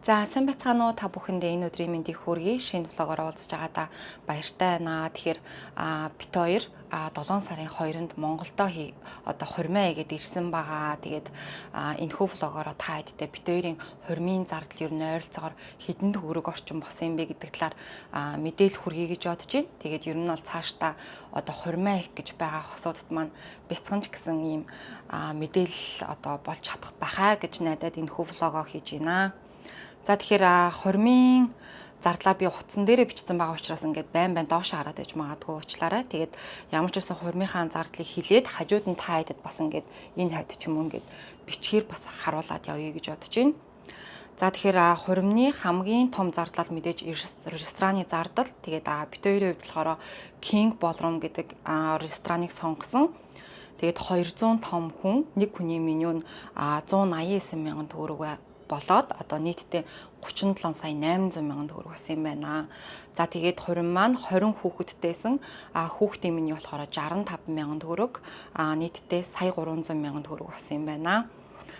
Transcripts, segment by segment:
За сайн байцгаана уу та бүхэндээ энэ өдрийн мэндийг хүргэе. Шинэ влогоор уулзж байгаадаа баяртай байна. Тэгэхээр бит хоёр 7 сарын 2-нд Монголдо хурмаа хийгээд ирсэн байгаа. Тэгээд энэхүү влогоор та хэдтэй бит хоёрын хурмын зардал ер нь ойролцоогоор хэдэн төгрөг орчим болсон юм бэ гэдэг талаар мэдээлэл хүргэе гэж бодож байна. Тэгээд ер нь бол цаашдаа хурмаа хийх гэж байгаа хосуудад маань бяцхан ч гэсэн ийм мэдээлэл болж чадах байхаа гэж найдаад энэхүү влогоо хийж байна. За тэгэхээр хурмын зардлаа би утсан дээрээ бичсэн байгаа учраас ингээд байн доош хараад иж магадгүй уучлаарай. Тэгээд ямар ч байсан хурмынхаа зардлыг хилээд хажууд нь та хэдэд бас ингээд энэ хавьд ч юм уу ингээд бичгээр бас харуулад явъя гэж бодож байна. За тэгэхээр хурмны хамгийн том зардал мэдээж рестораны зардал. Тэгээд бит хоёрын хувьд болохоор King Ballroom гэдэг рестораныг сонгосон. Тэгээд 200 том хүн, нэг хүний меню нь 189 мянган төгрөг болоод нийтдээ 37 сая 800 мянган төгрөг болсон юм байна. За тэгээд хурим маань 20 хүүхэдтэйсэн хүүхдийн миний болохоор 65 мянган төгрөг нийтдээ сая 300 мянган төгрөг болсон юм байна.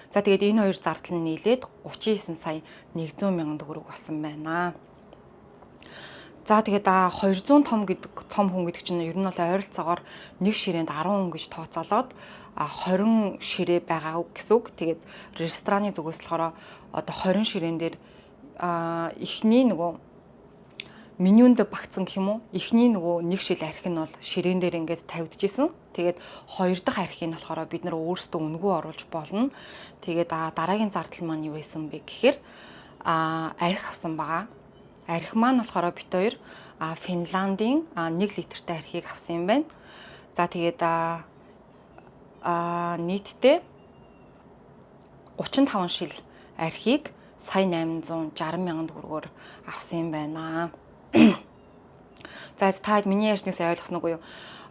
За тэгээд энэ хоёр зардал нь нийлээд 39 сая 100 мянган төгрөг болсон байна. За тэгээд 200 том хүн гэдэг чинь ер нь бол ойролцоогоор нэг ширээнд 10 хүн гэж тооцоолоод 20 ширээ байгаа гэсэн үг. Тэгээд рестораны зүгээс болохоор 20 ширээн дээр эхний нөгөө менюнд багцсан гэх юм уу? Эхний нөгөө нэг шил архи нь бол ширээн дээр ингээд тавигдчихсэн. Тэгээд хоёр дахь архийг нь болохоор бид нар өөрсдөө үнгүү оруулж болно. Тэгээд дараагийн зардал маань юу байсан бэ гэхээр архи авсан байгаа. Архи маань болохоор бит хоёр Финландийн 1 литртэй архийг авсан юм байна. За тэгээд нийтдээ 35 шил архийг сая 860 мянган төгрөгөөр авсан юм байна. За та миний ярьснаас ойлгосон уу?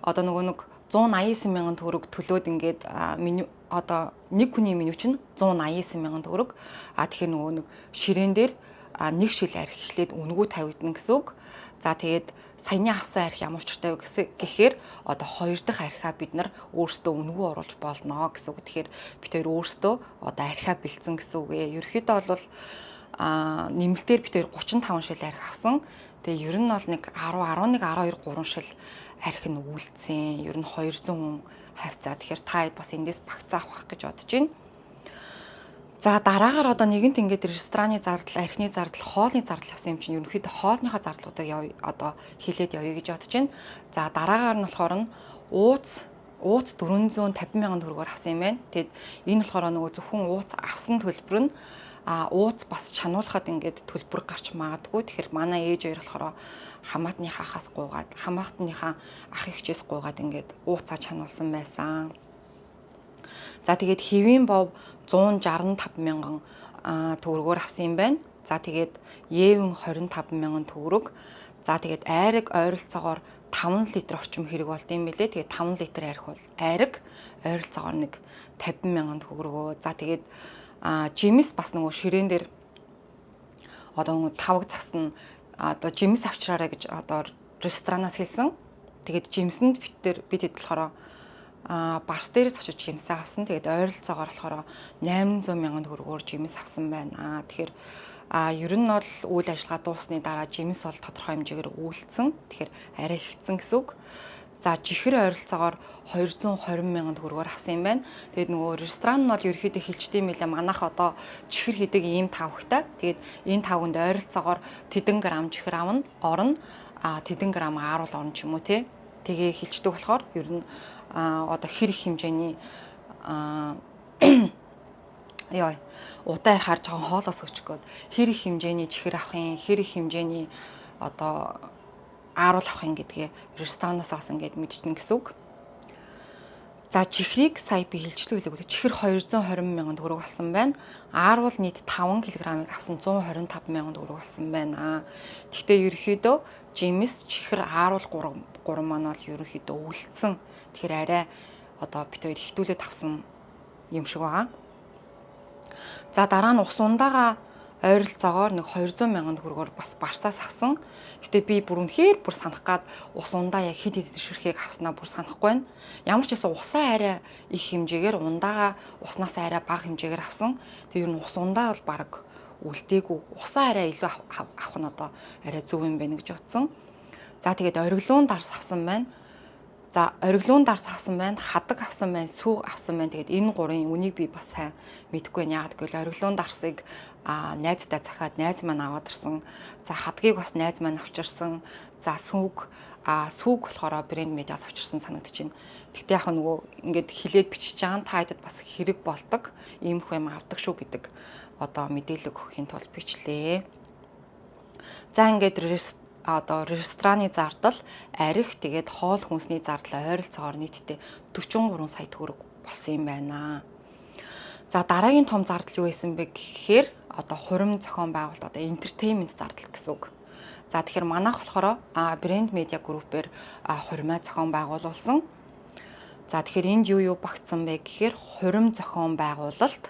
Нөгөө нэг 189 мянган төгрөг төлөөд ингээд нэг хүний меню чинь 189 мянган төгрөг. Тэгэхээр нөгөө нэг ширээн дээр нэг шил архи эхлээд үнгүү тавигдана гэсэн үг. За тэгээд саяны авсан архи ямар учиртай вэ гэхээр хоёр дахь архиа бид нар өөрсдөө үнгүү оруулж болно гэсэн үг. Тэгэхээр бид хоёр өөрсдөө архиа бэлдсэн гэсэн үг. Ерөнхийдөө бол нэмэлтээр бид хоёр 35 шил архи авсан. Тэгээ ер нь бол нэг 10, 11, 12, 3 шил архи нь үйлдсэн. Ер нь 200 хүн хавцаа. Тэгэхээр та хэд бас эндээс багцаа авах гэж бодож байна. За дараагаар нэгэнт ингээд рестораны зардал, архины зардал, хоолны зардал явсан юм чинь ерөнхийдөө хоолныхоо зардлуудыг хилээд явъя гэж бодож байна. За дараагаар нь болохоор ууц 450 мянган төгрөгөөр авсан юм байна. Тэгэд энэ болохоор нөгөө зөвхөн ууц авсан төлбөр нь ууц бас чануулахад ингээд төлбөр гарч магадгүй. Тэгэхээр манай ээж хоёр болохоор хамаатны хахаас гуугаад, хамаатныхаа ах эгчээс гуугаад ингээд ууцаа чануулсан байсан. За тэгээд хэвийн бов 165 мянган төгрөгөөр авсан юм байна. За тэгээд Евэн 25 мянган төгрөг. За тэгээд айраг ойролцоогоор 5 литр орчим хэрэг болд юм билээ. Тэгээд 5 литр айраг ойролцоогоор нэг 50 мянган төгрөгөө. За тэгээд жимс бас нөгөө ширээн дээр тавг засна жимс авчраарай гэж ресторанаас хэлсэн. Тэгээд жимсэнд бид хэд болохоор барс дээрээс очиж жимс авсан. Тэгээд ойролцоогоор болохоор 800 мянган төгрөгөөр жимс авсан байна. Тэгэхээр ер нь бол үйл ажиллагаа дуусны дараа жимс бол тодорхой хэмжээгээр үйлдсэн. Тэгэхээр арай ихсэн гэсэн үг. За жихэр ойролцоогоор 220 мянган төгрөгөөр авсан юм байна. Тэгээд нөгөө ресторан нь бол ерөөхдөө хилчдэм мэлээ манайх чихэр хийдэг ийм тавхтай. Тэгээд энэ тавганд ойролцоогоор тэдэн грамм чихэр орно. Тэдэн грамм ааруул орно ч юм уу тий. Тэгээ хилчдэг болохоор ер нь хэр их хэмжээний удаа харж жоохон хоолоос өчгөөд хэр их хэмжээний чихэр авахын, хэр их хэмжээний ааруул авахын гэдгээ ресторанаас авсан гэд мэдчихнэ гэсэн үг. За чихрийг сая би хилчлээ үлээгүй. Чихэр 220 мянган төгрөг болсон байна. Ааруул нийт 5 кг-ыг авсан 125 мянган төгрөг болсон байна. Гэхдээ ерөөхдөө жимс, чихэр, ааруул 3 маань бол ерөөхдөө үлдсэн. Тэгэхээр арай бит хоёр хитүүлээд авсан юм шиг байгаа. За дараа нь ус ундаага ойролцоогоор нэг 200 мянган төгрөгөөр бас барсаас авсан. Гэтэ би бүр санах гад ус ундаа яг хэд ширхгийг авснаа бүр санахгүй байна. Ямар ч байсан усаа арай их хэмжээгээр ундаага уснаас арай бага хэмжээгээр авсан. Тэг ер нь ус ундаа бол баг үлдээгүй усаа арай илүү авах нь одоо арай зөв юм байна гэж бодсон. За тэгээд ориглуун дарс авсан байна. За ориглуун дарс авсан байна, хадаг авсан байна, сүүг авсан байна. Тэгээд энэ гурын үнийг би бас сайн мэдэхгүй байна. Яагаад гэвэл ориглуун дарсыг найздаа захаад найз маань аваад ирсэн. За хадгийг бас найз маань авчирсан. За сүүг болохоор брэнд медиас авчирсан санагдаж байна. Тэгтээ яг нөгөө ингээд хилээд бичиж байгаа та хэдэд бас хэрэг болдог. Иймэрхүү юм авдаг шүү гэдэг одоо мэдээлэл өгөхийн тулд бичлээ. За ингээд рестораны зардал, арх, тэгээд хоол хүнсний зардал ойролцоогоор нийтдээ 43 сая төгрөг болсон юм байна. За дараагийн том зардал юу байсан бэ гэхээр одоо хурим зохион байгуулалт одоо entertainment зардал гэсэн үг. За тэгэхээр манайх болохоор брэнд медиа группээр хуримаа зохион байгуулсан. За тэгэхээр энд юу багтсан бэ гэхээр хурим зохион байгуулалт.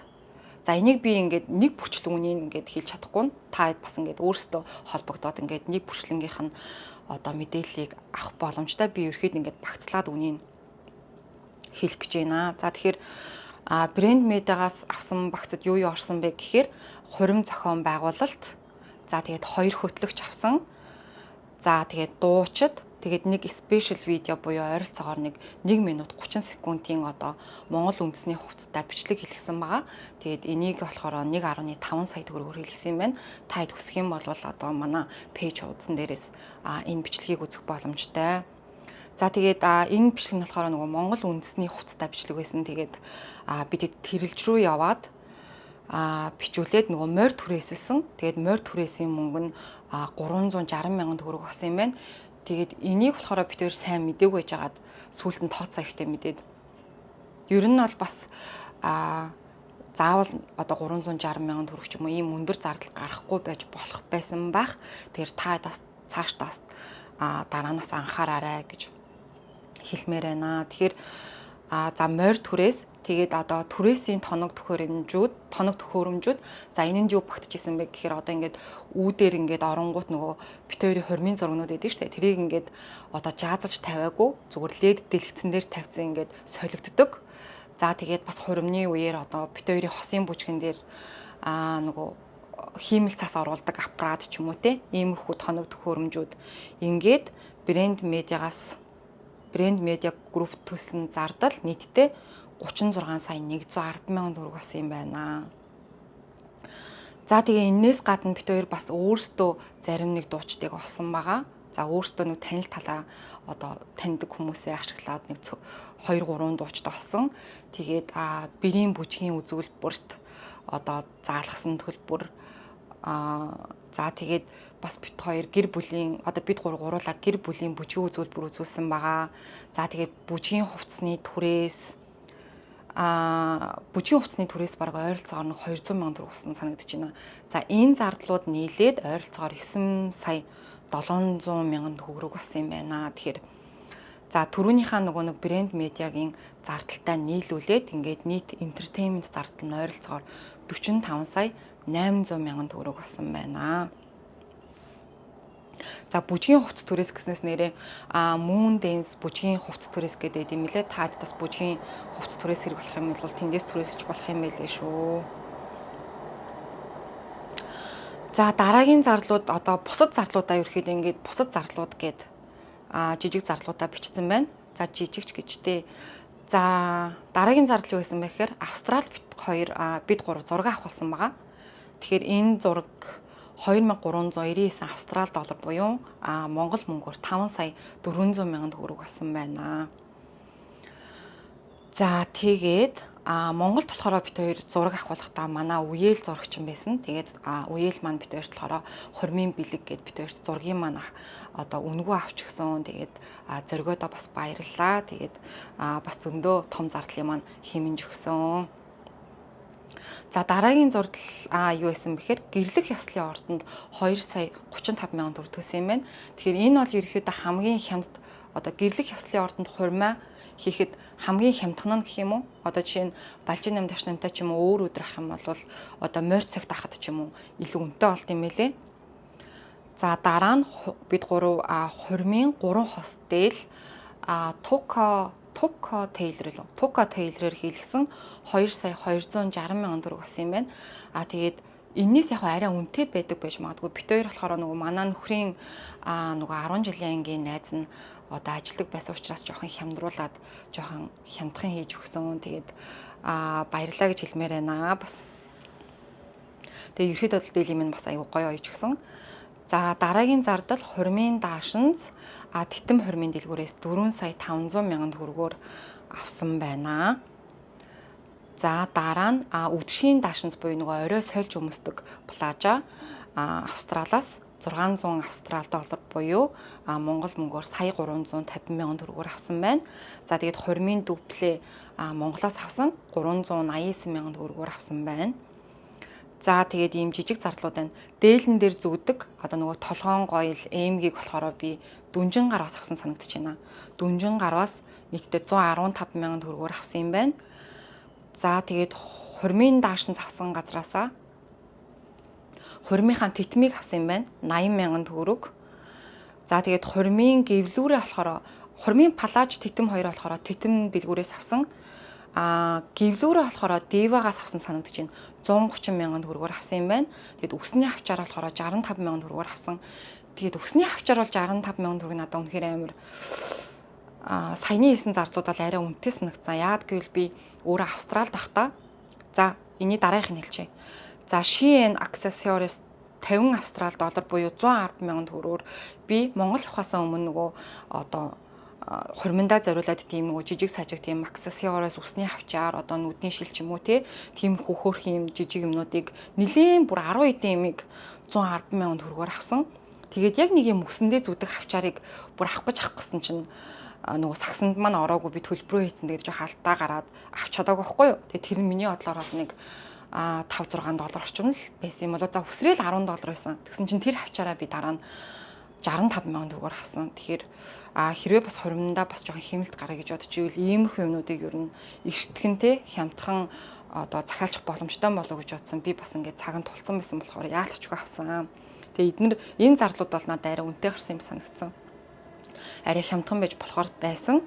За энийг би ингээд нэг бүрчлэн үнийг ингээд хэлж чадахгүй. Та хэд бас ингээд өөрсдөө холбогдоод ингээд нэг бүрчлэнгийнх нь одоо мэдээллийг авах боломжтой. Би ерөөхдөө ингээд багцлаад үнийг хэлэх гэж байна. За тэгэхээр брэнд медиагаас авсан багцад юу орсон бэ гэхээр хурим зохион байгуулалт. За тэгээд 2 хөтлөгч авсан. За тэгээд дуучид тэгээд нэг спешиал видео буюу ойролцоогоор 1 минут 30 секундын одоо Монгол үндэсний хувцастай бичлэг хэлгсэн байгаа. Тэгээд энийг болохоор 1.5 сая төгрөгөөр хэлгсэн юм байна. Та хэд хүсэх юм бол одоо манай пэйж хуудсан дээрээс энэ бичлэгийг үзэх боломжтой. За тэгээд энэ бичлэг нь болохоор нөгөө Монгол үндэсний хувцастай бичлэг байсан. Тэгээд бид тэрэлж рүү яваад бичүүлээд нөгөө морь түрээсэлсэн. Тэгээд морь түрээсийн мөнгө нь 360 мянган төгрөг болсон юм байна. Тэгээд энийг болохоор бид хоёр сайн мэдээгүй байжгаад сүүлд нь тооцоо ихтэй мэдээд. Ер нь бол бас заавал одоо 360 мянган төгрөг ч юм уу ийм өндөр зардал гарахгүй байж болох байсан байх. Тэгэхээр та цаашдаа дараанаас анхаараарай гэж хэлмээр байна. Тэгэхээр за морь түрээс тэгээд одоо түрээсийн тоног төхөөрөмжүүд за энэнд юу багтчихсан бэ гэхээр одоо ингээд үүдээр ингээд оронгууд нөгөө бит хоёрын хормын зургнууд байдаг шүү дээ. Тэрийг ингээд одоо жаазаж тавиагүй зүгээр лед дэлгэцэн дээр тавьсан ингээд солигддог. За тэгээд бас хуримны үеэр одоо бит хоёрын хосын бүжгэн дээр нөгөө хиймэл цас оруулдаг аппарат ч юм уу те иймэрхүү тоног төхөөрөмжүүд ингээд брэнд медиа групп төлсөн зардал нийтдээ 36 сая 110 мянган төгрөг болсон юм байна. За тэгээ энээс гадна бид хоёр бас өөрсдөө зарим нэг дуучдыг олсон байгаа. За өөрсдөө нэг танил талаа одоо таньдаг хүмүүсээ ашиглаад нэг 2-3 дуучтай олсон. Тэгээд бэрийн бүжгийн үзүүлбэрт одоо заалгасан төлбөр за тэгээд бас бид хоёр гэр бүлийн одоо бид гурлаа гэр бүлийн бүжгийн үзүүлбэр үзүүлсэн байгаа. За тэгээд бүжгийн хувцсны түрээс бүжгийн хувцсны түрээс бараг ойролцоогоор 200 мянган төгрөг болсон санагдаж байна. За энэ зардлууд нийлээд ойролцоогоор 9 сая 700 мянган төгрөг болсон юм байна. Тэгэхээр за түрүүнийхээ нөгөө нэг брэнд медиагийн зардалтай нийлүүлээд ингээд нийт entertainment зардал нь ойролцоогоор 45 сая 800 мянган төгрөг болсон байна. За бүжгийн хувцс түрээс гэснээс нэрээ Moon Dance бүжгийн хувцс түрээс гэдэг юм лээ. Таад бас бүжгийн хувцс түрээс хэрэг болох юм бол тэндээс түрээсч болох юм байлээ шүү. За дараагийн зарлууд одоо бусад зарлуудаа ерөөхдөө ингээд бусад зарлууд гээд жижиг зарлуудаа бичсэн байна. За жижигч гэжтэй. За дараагийн зардал юу байсан бэ гэхээр Австрал бид 3 зураг авах болсон байгаа. Тэгэхээр энэ зураг 2399 австрал доллар буюу Монгол мөнгөөр 5 сая 400 мянган төгрөг болсон байна. За тэгээд Монголд болохоор бид хоёр зураг авахлахдаа манай үеэл зурагчин байсан. Тэгээд үеэл маань бид хоёрт болохоор хормын бэлэг гэд бид хоёрт зургийн маань одоо үнгүү авч гисэн. Тэгээд зоргиодоо бас баярлалаа. Тэгээд бас зөндөө том зардлын маань хэмнэж өгсөн. За дараагийн зурдал юу байсан бэхээр гэрлэх ёслолын ордонд 2 сая 35 мянган төгрөг төлсөн юм байна. Тэгэхээр энэ бол ерөөхдөө хамгийн хямд одоо гэрлэх ёслолын ордонд хурмаа хийхэд хамгийн хямдхан нь гэх юм уу? Одоо жишээ нь балжин 8-8-тай ч юм уу өөр өдөр ах юм бол одоо морь цагт ахад ч юм уу илүү үнэтэй болт юм байлээ. За дараа нь бид 3 хурмын 3 хос дээл Тука Тейлрээр хийлгсэн 2 сая 260 мянган төгрөг болсон юм байна. Тэгээд энэс яг арай үнэтэй байдаг байж магадгүй. Бит хоёр болохоор нөгөө манай нөхрийн нөгөө 10 жилийн ангийн найз нь одоо ажилдаг байсан учраас жоохон хямдруулаад жоохон хямдхан хийж өгсөн. Тэгээд баярлалаа гэж хэлмээр байна бас. Тэгээ ерөөхдөө бол дийлэн минь бас аюу гоё ойж өгсөн. За дараагийн зардал хурмын даашинз титэм хурмын дэлгүүрээс 4 сая 500 мянган төгрөгөөр авсан байна. За дараа нь үдшийн даашинз буюу нөгөө орой сольж өмсдөг плажа Австралиас 600 австрал доллар буюу Монгол мөнгөөр сая 350 мянган төгрөгөөр авсан байна. За тэгээд хурмын дүплээ Монголоос авсан 389 мянган төгрөгөөр авсан байна. За тэгээд ийм жижиг зардлууд байна. Дээлэн дээр зүгдэг одоо нөгөө толгоон гоёл эмгийг болохоор би дүнжин гараас авсан санагдаж байна. Дүнжин гараас нийтдээ 115 мянган төгрөгөөр авсан юм байна. За тэгээд хурмын даашинз авсан газраасаа хурмынхаа титмийг авсан юм байна. 80 мянган төгрөг. За тэгээд хурмын гэвлүүрээ болохоор хурмын палаж титэм хоёр болохоор титэм дэлгүүрээс авсан. Гэвлүүрээ болохоор Девагаас авсан санагдаж байна. 130 мянган төгрөгөөр авсан юм байна. Тэгээд өсний авчаар болохоор 65 мянган төгрөгөөр авсан. Тэгээд өсний авчаар бол 65 мянган төгрөг надад үнэхээр амар саяны хийсэн зардлууд бол арай үнэтэй санагцсан. Яагаад гэвэл би өөрөө Австралид байхдаа за энэний дараагийнх нь хэлчихье. За Shein accessories 50 австрал доллар буюу 110 мянган төгрөгөөр би Монгол явахаас өмнө нөгөө одоо хурминдаа зориулаад тийм нөгөө жижиг сажиг тийм аксессуараас усны хавчаар одоо нүдний шил ч юм уу тийм хөөх юм жижиг юмнуудыг нэлийн бүр 10 эдэн ямиг 110 мянган төгрөгөөр авсан. Тэгээд яг нэг юм өсөндөө зүдэг хавчаарыг бүр авах гэсэн чинь нөгөө сагсанд маань ороогүй би төлбөрөө хийсэн тэгээд жоох алдаа гараад авч чадаагүй байхгүй юу. Тэгээд тэр нь миний бодлоор бол нэг 5-6 доллар орчим л байсан юм болоо. За өсрөөл 10 доллар байсан. Тэгсэн чинь тэр хавчаараа би дараа нь 65 мянган төгрөгөөр авсан. Тэгэхээр хэрвээ бас хурминдаа бас жоохон хэмнэлт гараа гэж бодож ивэл иймэрхүү юмнуудыг ер нь ихтгэнтэй хямдхан одоо захиалчих боломжтой болов гэж бодсон. Би бас ингээд цаганд тулцсан байсан болохоор яалтчгүй авсан. Тэгээ энэ зардлууд бол надад арай үнэтэй гарсан юм санагдсан. Арай хямдхан байж болохоор байсан.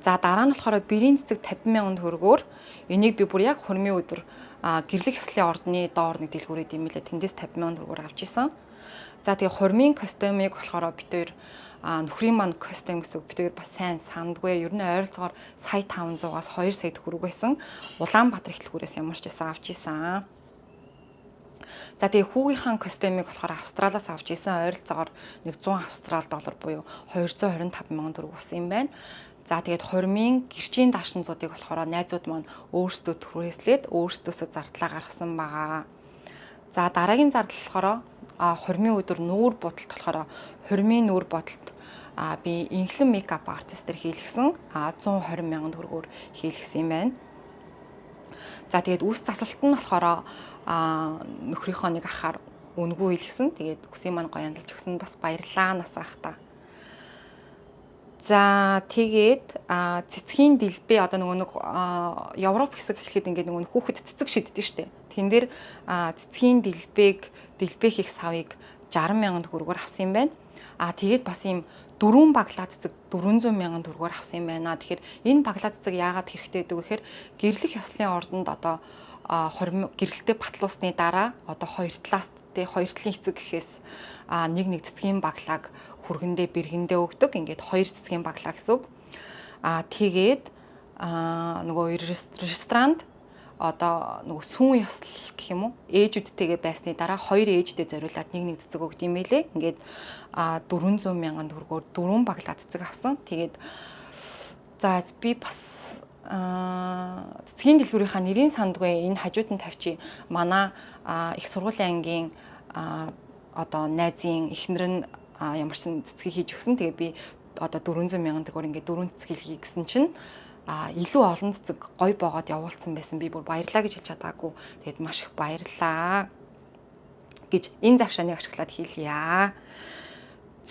За дараа нь болохоор бэрийн цэцэг 50 мянган төгрөгөөр энийг би бүр яг хурмын өдөр гэрлэх ёслолын ордны доор нэг дэлгүүрээ димэлээ тэндээс 50 мянган төгрөгөөр авч исэн. За тэгээ хурмын костюмыг болохоор бид хоёр нөхрийн маань костюм гэсэн бид хоёр бас сайн сандгүй. Ер нь ойролцоогоор сая 500-аас 2 сая төгрөг байсан. Улаанбаатар хэлхүүрээс ямар ч байсан авч исэн. За тэгээ хүүгийнхаа костюмыг болохоор Австралиас авч исэн. Ойролцоогоор нэг 100 австрал доллар буюу 225 мянган төгрөг болсон юм байна. За тэгээд хурмын гэрчийн даашинзуудыг болохоор найзууд маань өөрсдөө түрээслээд өөрсдөөсөө зардлаа гаргасан байгаа. За дараагийн зардал болохоор хурмын өдөр нүүр бодолт болохоор хурмын нүүр бодолт би инхлэн мейкап артистээр хийлгсэн 120 мянган төгрөгөөр хийлгсэн юм байна. За тэгээд үс засалт нь болохоор нөхрийнхөө нэг ахаар үнгүй хийлгсэн. Тэгээд үсийн маань гоё янзалж өгсөн бас баярлаа нас ахта. За тэгээд цэцгийн дэлбээ одоо нөгөө нэг Европ хэсэг гэхэд ингээд нөгөө хүүхэд цэцэг шиддэг штэ. Тэн дээр цэцгийн дэлбээ хийх савыг 60 мянган төгрөгөөр авсан юм байна. Тэгээд бас ийм 4 баглаа цэцэг 400 мянган төгрөгөөр авсан юм байна. Тэгэхээр энэ баглаа цэцэг яагаад хэрэгтэй гэдэг вэ гэхээр гэрлэх ёслолын ордонд одоо гэрэлтэй батлуусны дараа одоо хоёр талаас хоёр талын эцэг гэхээс нэг цэцгийн баглааг хүргэндээ бэргэндээ өгдөг. Ингээд хоёр цэцгийн баглаа гэсэн үг. Тэгээд нөгөө ресторанд одоо нөгөө сүүн ёслол гэх юм уу ээжүүдтэйгээ байсны дараа хоёр ээждээ зориулаад нэг цэцэг өгд юм байлээ. Ингээд 400 мянган төгрөгөөр 4 баглаа цэцэг авсан. Тэгээд за би бас цэцгийн дэлгүүрийнхаа нэрийн сандгүй энэ хажууд нь тавьчих. Манай их сургуулийн ангийн одоо найзын эхнэр нь ямар ч цэцгийг хийж өгсөн. Тэгээ би одоо 400 мянган төгрөгөөр ингээд 4 цэцэг хийлгэе гэсэн чинь илүү олон цэцэг гой боогод явуулсан байсан. Би бүр баярлаа гэж хэлж чадаагүй. Тэгээд маш их баярлаа гэж энэ завшааныг ашиглаад хэлье.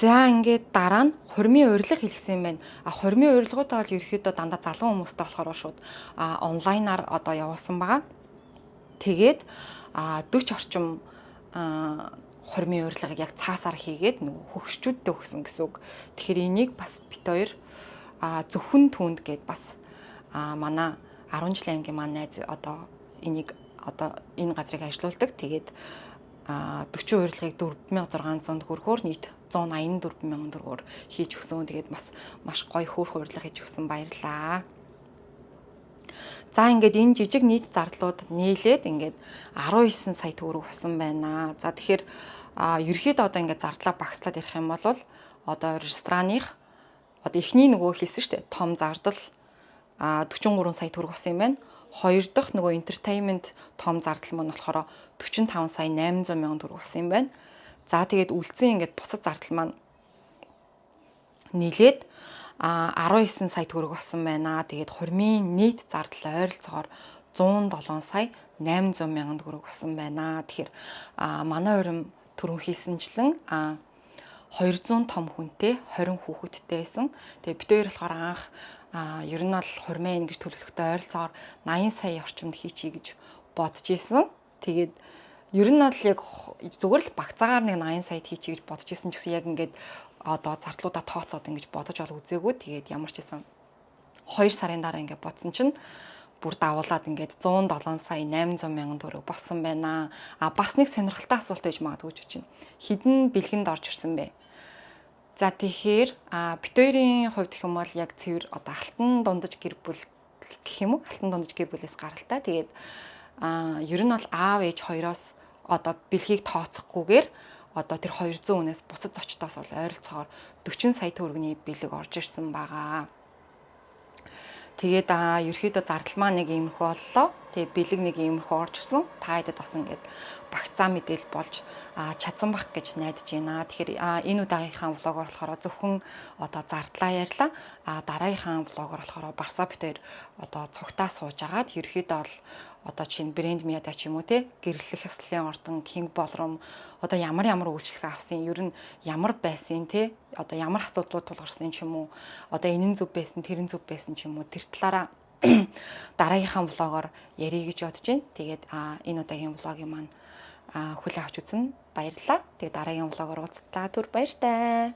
За ингээд дараа нь хурмын урилга хэлгсэн юм байна. Хурмын урилгуудаа бол ерөөхдөө дандаа залуу хүмүүстэй болохоор шууд онлайнаар одоо явуулсан байгаа. Тэгээд 40 орчим хурмын урилгыг яг цаасаар хийгээд нөгөө хөгшчүүдтэй өгсөн гэсэн үг. Тэгэхээр энийг бас бит хоёр зөвхөн түүнд гээд бас манай 10 жилийн ангийн маань найз одоо энийг одоо энэ газрыг ажилуулдаг. Тэгээд 40 урилгыг 4600 төгрөгөөр нийт 184,000 төгрөгөөр хийж өгсөн. Тэгээд маш гоё хөөрхөн урилга хийж өгсөн. Баярлалаа. За ингээд энэ жижиг нийт зардлууд нийлээд ингээд 19 сая төгрөг болсон байна. За тэгэхээр ерөөхдөө одоо ингээд зардлаа багслаад ярих юм бол одоо рестораных одоо эхний нөгөө хэлсэн шүү дээ. Том зардал 43 сая төгрөг болсон юм байна. Хоёр дахь нөгөө entertainment том зардал маань болохоор 45 сая 800 мянган төгрөг болсон юм байна. За тэгээд үлдсэн ингээд бусад зардал маань нийлээд 19 сая төгрөг болсон байна. Тэгээд хурмын нийт зардал ойролцоогоор 107 сая 800 мянган төгрөг болсон байна. Тэгэхээр манай хурим түрүүн хийсэнчлэн 200 том хүнтэй 20 хүүхэдтэй байсан. Тэгээ бид хоёр болохоор анх ер нь бол хурмаа ингэж төлөвлөхдөө ойролцоогоор 80 сая орчимд хийчихье гэж бодож исэн. Тэгээд ер нь бол яг зүгээр л багцаагаар нэг 80 саяд хийчихье гэж бодож исэн ч гэсэн яг ингээд одоо зардлуудаа тооцоод ингэж бодож ол үзээгүй. Тэгээд ямар ч гэсэн 2 сарын дараа ингээд бодсон чинь бүр давуулаад ингээд 107 сая 800 мянган төгрөг болсон байна. Бас нэг сонирхолтой асуулт байж магадгүй ч чинь. Хэдэн бэлгэнд орж ирсэн бэ? За тэгэхээр бит хоёрын хувьд гэх юм бол яг цэвэр одоо алтан дундаж гэр бүл гэх юм уу? Алтан дундаж гэр бүлээс гаралтай. Тэгээд ер нь бол аав ээж хоёроос одоо бэлгийг тооцохгүйгээр одоо тэр 200 үнээс бусад зочдоос бол ойролцоогоор 40 сая төгрөгийн бэлэг орж ирсэн байгаа. Тэгээд ерөөхдөө зардал маань нэг иймэрхүү боллоо. Тэгээд бэлэг нэг иймэрхүү орж ирсэн. Та хэдэд бас ингээд багцаа мэдээл болж чадсан бах гэж найдаж байна. Тэгэхээр энэ удаагийнхаа влогоор болохоор зөвхөн одоо зардлаа ярьлаа. Дараагийнхаа влогоор болохоор Барса бит хоёр одоо цугтаа сууж агаад ерөөхдөө бол одоо чинь брэнд мяда ч юм уу те гэрлэх ёслолын ордон King Ballroom одоо ямар үйлчлэг авсан ер нь ямар байсан те одоо ямар асуудлууд тулгарсан ч юм уу одоо энэ нь зөв байсан тэр нь зөв байсан ч юм уу тэр талаараа дараагийнхаа влогоор ярих гэж бодож байна. Тэгээд энэ удаагийн влогийн маань хүлээн авч үзсэн баярлалаа. Тэгээд дараагийн влогоор уулзлаа. Түр баяртай.